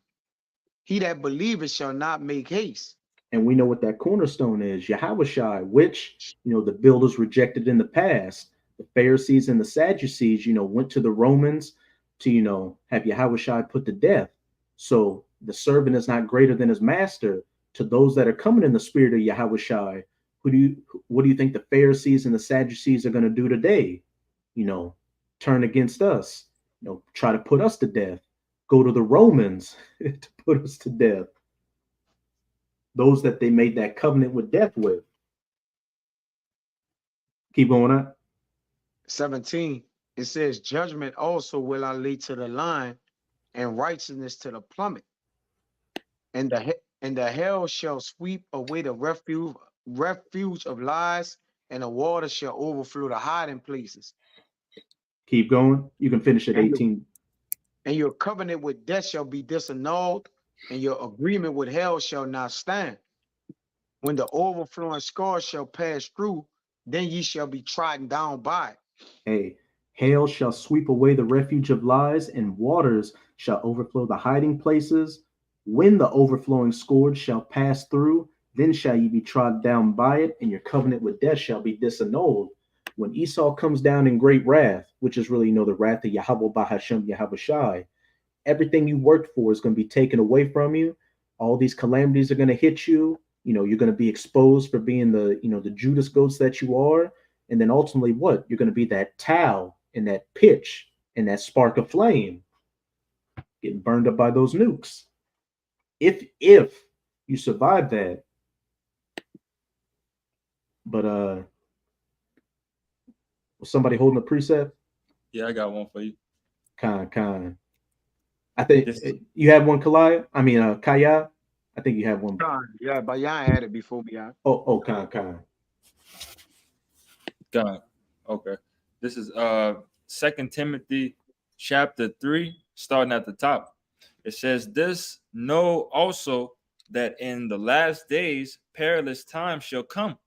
He that believeth shall not make haste. And we know what that cornerstone is, Yahushua, which, the builders rejected in the past. The Pharisees and the Sadducees, went to the Romans to, have Yahushua put to death. So the servant is not greater than his master. To those that are coming in the spirit of Yahushua, what do you think the Pharisees and the Sadducees are going to do today? Turn against us, try to put us to death, go to the Romans to put us to death. Those that they made that covenant with death with. Keep going on. 17, it says, judgment also will I lay to the line, and righteousness to the plummet. And the hell shall sweep away the refuge of lies, and the water shall overflow the hiding places. Keep going. You can finish at 18. And your covenant with death shall be disannulled, and your agreement with hell shall not stand. When the overflowing scars shall pass through, then ye shall be trodden down by it. Hey, hail shall sweep away the refuge of lies, and waters shall overflow the hiding places. When the overflowing scourge shall pass through, then shall ye be trodden down by it, and your covenant with death shall be disannulled. When Esau comes down in great wrath, which is really, the wrath of Yahweh Bahashem Yahushai, everything you worked for is going to be taken away from you. All these calamities are going to hit you. You're going to be exposed for being the Judas goats that you are. And then ultimately what? You're going to be that towel and that pitch and that spark of flame getting burned up by those nukes. If you survive that. But was somebody holding a precept? Yeah, I got one for you. Khan. I think you have one, Kaya. I think you have one. Yeah, but y'all had it before me. Khan. God. Okay. This is 2 Timothy chapter 3, starting at the top. It says, this know also that in the last days perilous times shall come.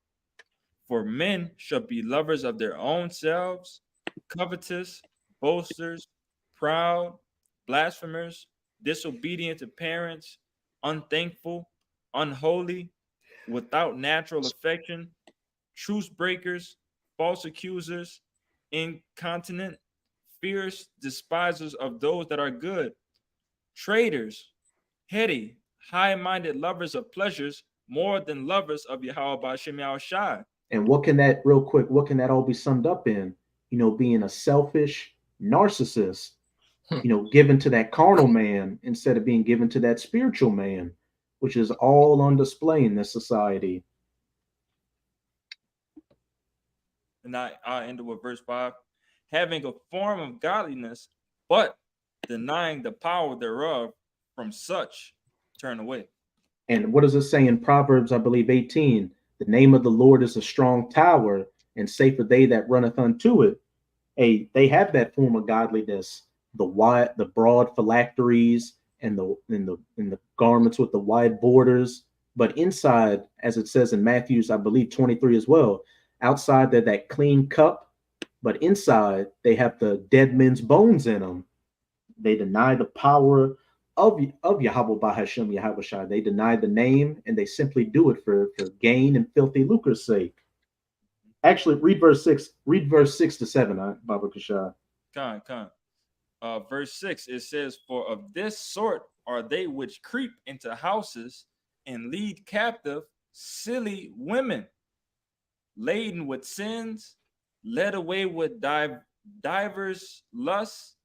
For men shall be lovers of their own selves, covetous, boasters, proud, blasphemers, disobedient to parents, unthankful, unholy, without natural affection, truce breakers, false accusers, incontinent, fierce, despisers of those that are good, traitors, heady, high-minded, lovers of pleasures more than lovers of Yahweh B'Shem Yahushai. And what can that all be summed up in? Being a selfish narcissist, given to that carnal man instead of being given to that spiritual man, which is all on display in this society. And I end with verse 5. Having a form of godliness, but denying the power thereof, from such turn away. And what does it say in Proverbs, I believe 18? The name of the Lord is a strong tower, and safer they that runneth unto it. Hey, they have that form of godliness, the broad phylacteries and the garments with the wide borders. But inside, as it says in Matthew's, I believe 23 as well, outside they're that clean cup, but inside they have the dead men's bones in them. They deny the power of Yahweh Bahashem Yahweh Shai. They deny the name and they simply do it for gain and filthy lucre's sake. Actually, read verse 6. Read verse 6 to 7, Baba Kashai. Con. Verse 6, it says, "For of this sort are they which creep into houses and lead captive silly women, laden with sins, led away with divers lusts."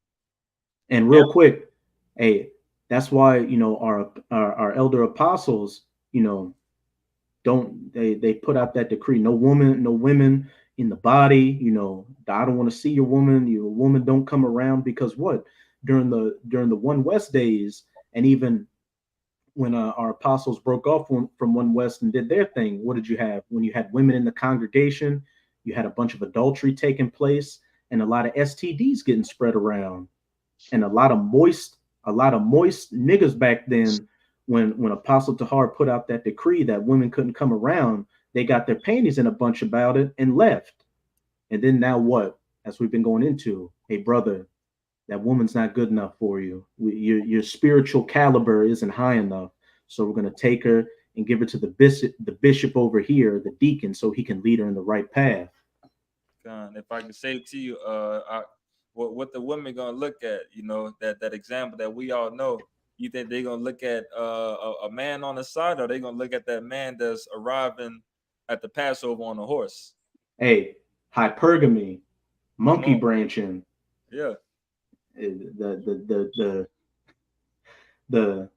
And real quick, hey, that's why our elder apostles, don't they put out that decree: no women in the body. I don't want to see your woman. Your woman don't come around, because what, during the One West days, and even when our apostles broke off from One West and did their thing, what did you have? When you had women in the congregation, you had a bunch of adultery taking place and a lot of STDs getting spread around, and a lot of moist niggas back then. When Apostle Tahar put out that decree that women couldn't come around, they got their panties in a bunch about it and left. And then now what? As we've been going into, hey brother, that woman's not good enough for you. Your spiritual caliber isn't high enough. So we're going to take her and give her to the bishop over here, the deacon, so he can lead her in the right path. If I could say to you, what the women gonna look at, that example that we all know. You think they're gonna look at a man on the side, or they gonna look at that man that's arriving at the Passover on a horse? Hey, hypergamy, monkey branching. Yeah. The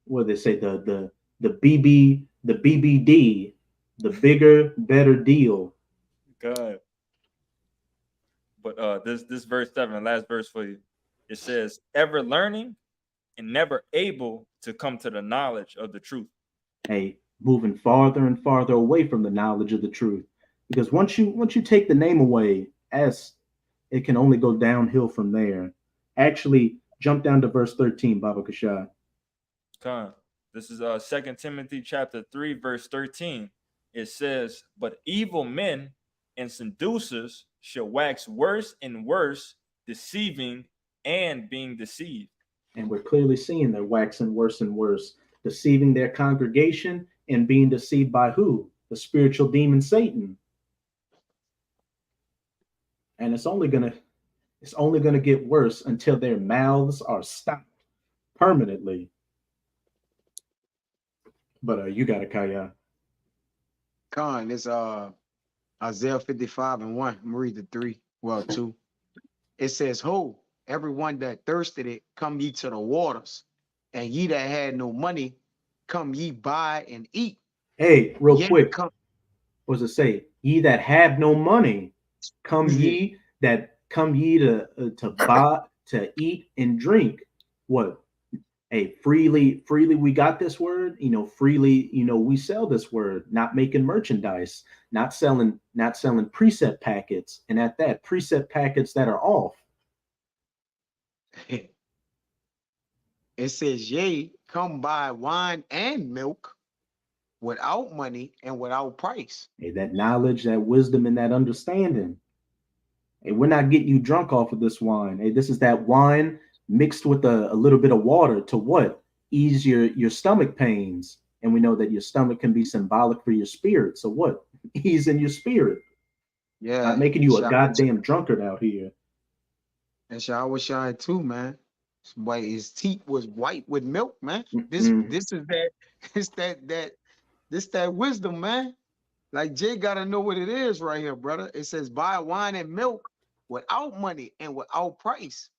what they say, the BBD, the bigger, better deal. God. But this verse 7, last verse for you, it says, "Ever learning and never able to come to the knowledge of the truth." Hey, moving farther and farther away from the knowledge of the truth, because once you take the name away, as it can only go downhill from there. Actually, jump down to verse 13, Baba Kashai. This is 2 Timothy chapter 3, verse 13. It says, "But evil men and seducers shall wax worse and worse, deceiving and being deceived." And we're clearly seeing they're waxing worse and worse, deceiving their congregation and being deceived by who? The spiritual demon Satan. And it's only gonna get worse until their mouths are stopped permanently. But you got it, Kaya. Khan, it's Isaiah 55 and 1. I'm gonna read the 3. Well, 2. It says, "Ho, everyone that thirsted it, come ye to the waters, and ye that had no money, come ye buy and eat." Hey, real quick. What does it say? Ye that have no money, come ye to buy, to eat and drink. What? Hey, freely we got this word. Freely, we sell this word. Not making merchandise, not selling precept packets, and at that, precept packets that are off. It says, "Yea, come buy wine and milk without money and without price." Hey, that knowledge, that wisdom, and that understanding. Hey, we're not getting you drunk off of this wine. Hey, this is that wine mixed with a little bit of water to what? Ease your stomach pains. And we know that your stomach can be symbolic for your spirit. So what? Ease in your spirit. Yeah. Not making you a goddamn drunkard out here. And Shah Shine too, man. His teeth was white with milk, man. This is that. It's that wisdom, man. Like, Jay gotta know what it is right here, brother. It says, "Buy wine and milk without money and without price.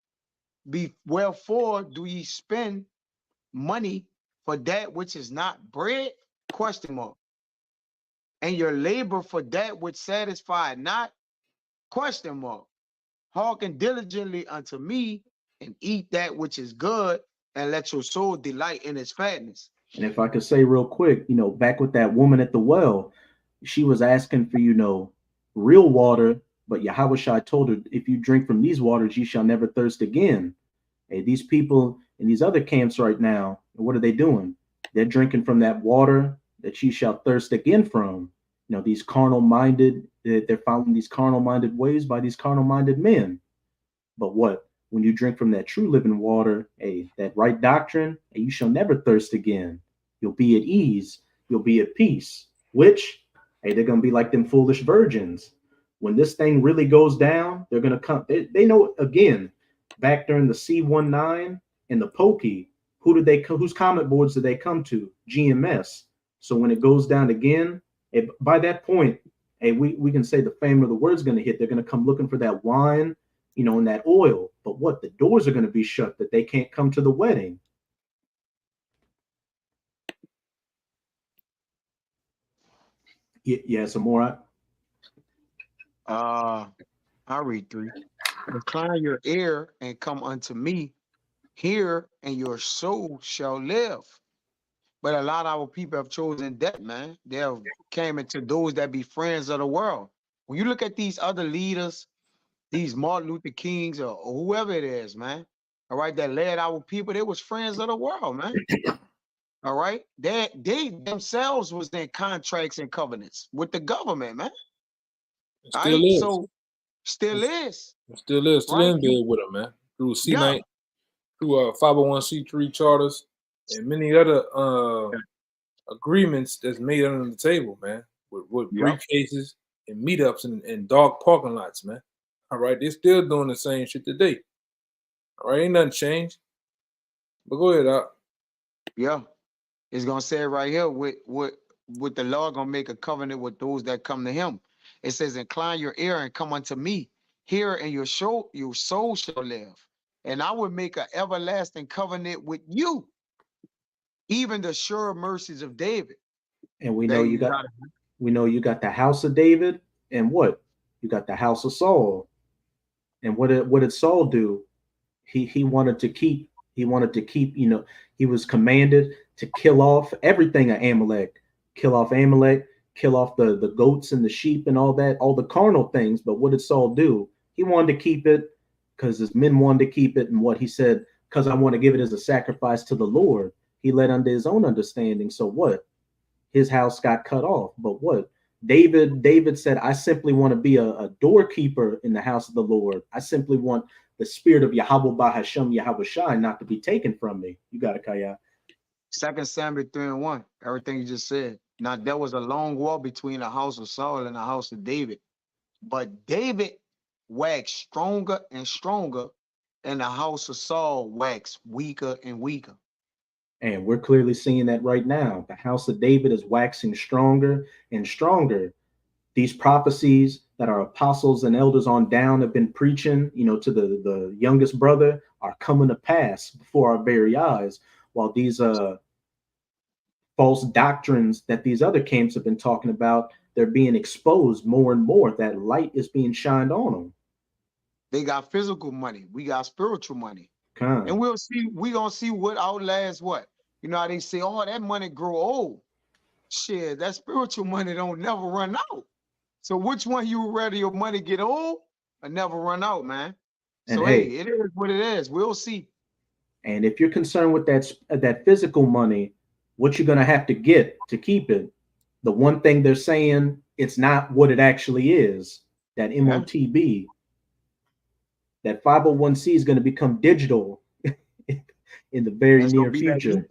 Wherefore do ye spend money for that which is not bread?" Question mark. "And your labor for that which satisfied not?" Question mark. "Hearken diligently unto me, and eat that which is good, and let your soul delight in its fatness." And if I could say real quick, back with that woman at the well, she was asking for, real water, but Yahweh told her, "If you drink from these waters, you shall never thirst again." Hey, these people in these other camps right now, what are they doing? They're drinking from that water that you shall thirst again from. These carnal-minded, they're following these carnal-minded ways by these carnal-minded men. But what when you drink from that true living water, that right doctrine, you shall never thirst again. You'll be at ease. You'll be at peace, which, they're going to be like them foolish virgins. When this thing really goes down, they're going to come. They know, again, back during the C19 and the Pokey, whose comment boards did they come to? GMS. So when it goes down again, by that point, we can say the fame of the word's going to hit. They're going to come looking for that wine, and that oil. But what? The doors are going to be shut, that they can't come to the wedding. Yeah, some more. I'll read 3. Incline your ear and come unto me. Hear, and your soul shall live. But a lot of our people have chosen death, man. They have came into those that be friends of the world. When you look at these other leaders, these Martin Luther Kings or whoever it is, man, all right, that led our people, they was friends of the world, man. All right. They themselves was in contracts and covenants with the government, man. It still Right? is. So still is. It still is. Still Right? in bed with them, man. Through Yeah. through 501c3 charters and many other agreements that's made under the table, man, with Yep. briefcases and meetups and dark parking lots, man. All right, they're still doing the same shit today. All right, ain't nothing changed. But go ahead, Doc. Yeah. It's gonna say right here with the Lord gonna make a covenant with those that come to him. It says, incline your ear and come unto me. Hear, and your soul shall live. And I will make an everlasting covenant with you, even the sure mercies of David. And we know you got the house of David, and what? You got the house of Saul. And what did Saul do? He wanted to keep, he was commanded to kill off everything of Amalek, kill off the goats and the sheep and all that, all the carnal things. But what did Saul do? He wanted to keep it because his men wanted to keep it. And what he said, because I want to give it as a sacrifice to the Lord. He led under his own understanding. So what? His house got cut off. But what? David said, I simply want to be a doorkeeper in the house of the Lord. I simply want the spirit of Yahweh Bahashem Yahweh Shai not to be taken from me. You got it, Kaya. 2 Samuel 3:1. Everything you just said. Now there was a long war between the house of Saul and the house of David. But David waxed stronger and stronger, and the house of Saul waxed weaker and weaker. And we're clearly seeing that right now. The house of David is waxing stronger and stronger. These prophecies that our apostles and elders on down have been preaching, to the youngest brother are coming to pass before our very eyes, while these false doctrines that these other camps have been talking about, they're being exposed more and more. That light is being shined on them. They got physical money. We got spiritual money. And we're going to see what outlasts what. You know how they say, oh, that money grow old. Shit, that spiritual money don't never run out. So which one you rather your money get old or never run out, man? And so, hey, it is what it is. We'll see. And if you're concerned with that physical money, what you're going to have to get to keep it, the one thing they're saying, it's not what it actually is, that MOTB, that 501c is going to become digital in the very near future.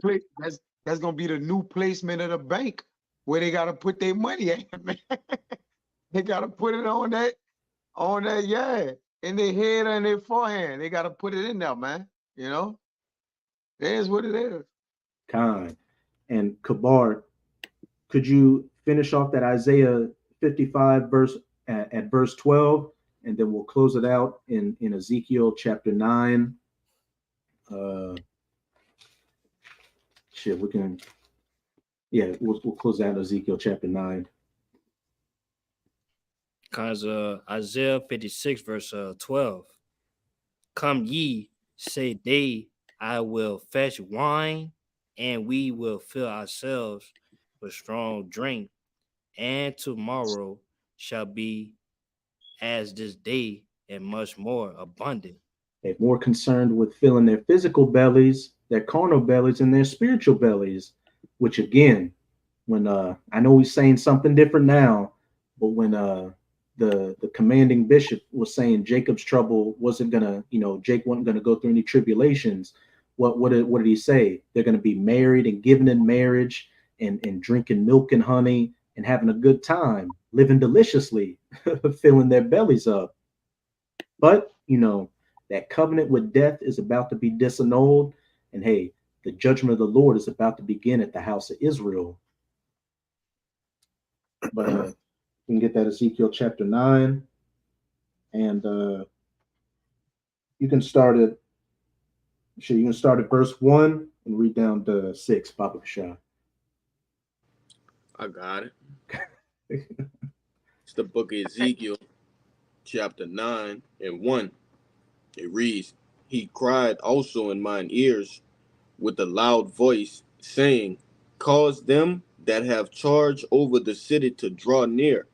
That's going to be the new placement of the bank where they got to put their money at, man. They got to put it on that, in their head and their forehand. They got to put it in there, man. It is what it is. Kind. And Kabar, could you finish off that Isaiah 55 verse at verse 12, and then we'll close it out in Ezekiel chapter 9. We'll close out Ezekiel chapter 9. Because Isaiah 56 verse 12. Come ye, say they, I will fetch wine, and we will fill ourselves with strong drink, and tomorrow shall be as this day, and much more abundant. They're more concerned with filling their physical bellies, their carnal bellies, and their spiritual bellies, which again, when I know he's saying something different now, but when the commanding bishop was saying Jacob's trouble wasn't gonna, Jake wasn't gonna go through any tribulations. What did he say? They're gonna be married and given in marriage and drinking milk and honey and having a good time, living deliciously, filling their bellies up. But that covenant with death is about to be disannulled, and hey, the judgment of the Lord is about to begin at the house of Israel. But you can get that Ezekiel chapter 9, and you can start at verse 1 and read down to 6, Papa Shah. I got it. It's the book of Ezekiel, chapter 9 and 1. It reads, "He cried also in mine ears with a loud voice, saying, Cause them that have charge over the city to draw near,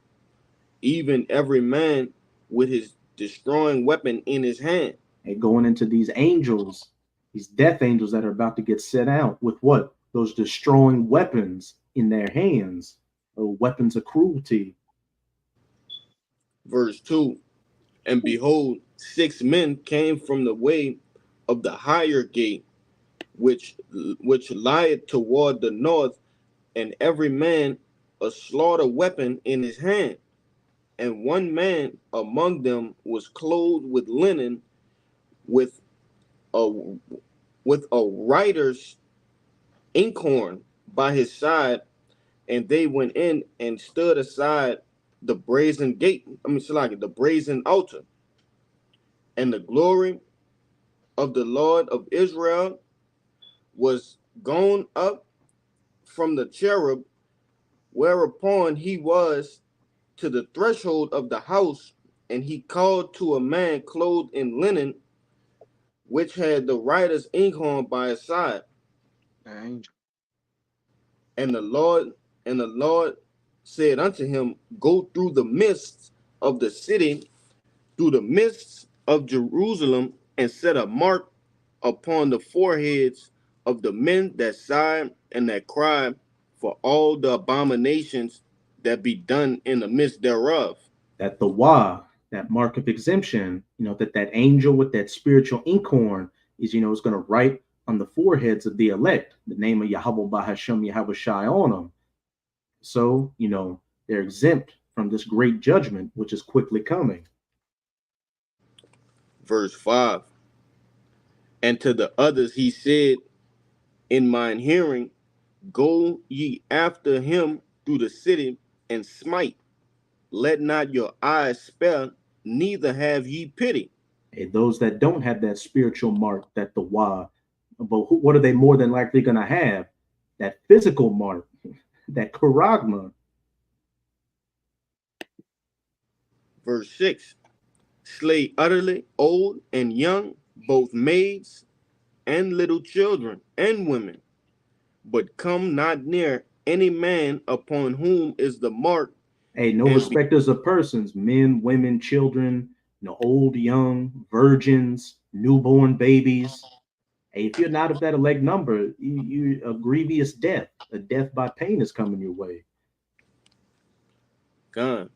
even every man with his destroying weapon in his hand." And going into these angels, these death angels that are about to get sent out with what? Those destroying weapons in their hands, or weapons of cruelty. Verse 2, "And behold, 6 men came from the way of the higher gate, which lieth toward the north, and every man a slaughter weapon in his hand. And one man among them was clothed with linen, with a writer's inkhorn by his side, and they went in and stood aside the brazen gate. The brazen altar. And the glory of the Lord of Israel was gone up from the cherub, whereupon he was to the threshold of the house, and he called to a man clothed in linen, which had the writer's inkhorn by his side. Angel. And the Lord said unto him, Go through the midst of the city, through the midst of Jerusalem, and set a mark upon the foreheads of the men that sigh and that cry for all the abominations that be done in the midst thereof." That the Wa, that mark of exemption, that angel with that spiritual inkhorn is going to write on the foreheads of the elect the name of Yahweh Bahashem Yahweh Shai on them. So, they're exempt from this great judgment, which is quickly coming. Verse 5, "And to the others he said in mine hearing, Go ye after him through the city and smite. Let not your eyes spare, neither have ye pity." And those that don't have that spiritual mark, that the Wa, but what are they more than likely going to have? That physical mark, that charagma. Verse 6, "Slay utterly old and young, both maids and little children and women, but come not near any man upon whom is the mark." Hey, no respecters of persons, men, women, children, old, young, virgins, newborn babies. Hey, if you're not of that elect number, you a grievous death. A death by pain is coming your way. God,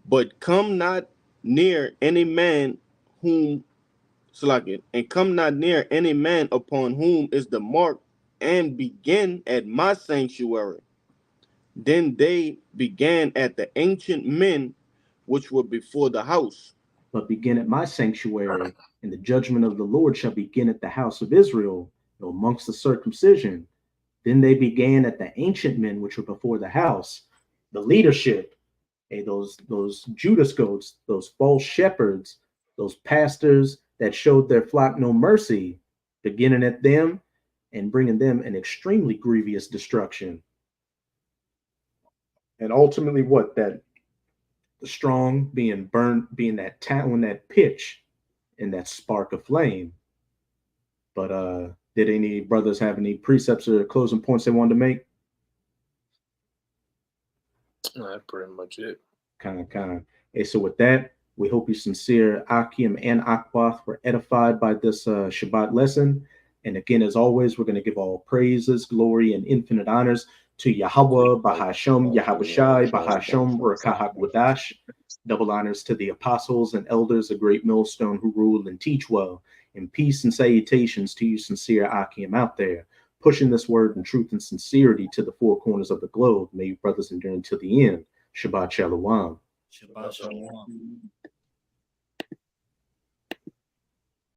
"But come not near any man whom and come not near any man upon whom is the mark, and begin at my sanctuary." Then they began at the ancient men which were before the house. But begin at my sanctuary, and the judgment of the Lord shall begin at the house of Israel, amongst the circumcision. Then they began at the ancient men which were before the house, the leadership. Hey, those Judas goats, those false shepherds, those pastors that showed their flock no mercy, beginning at them and bringing them an extremely grievous destruction. And ultimately, what? That the strong being burnt, being that talent, that pitch, and that spark of flame. But did any brothers have any precepts or closing points they wanted to make? That's pretty much it. Kind of. Hey, so with that, we hope you sincere Akim and Akbath were edified by this Shabbat lesson. And again, as always, we're going to give all praises, glory, and infinite honors To Yahweh, Bahasham, Yahweh Shai, Bahasham, Rakahak Wadash. Double honors to the apostles and elders, a great millstone who rule and teach well. And peace and salutations to you sincere Akim out there, pushing this word in truth and sincerity to the four corners of the globe. May you brothers endure until the end. Shabbat Shalom. Shabbat shalom.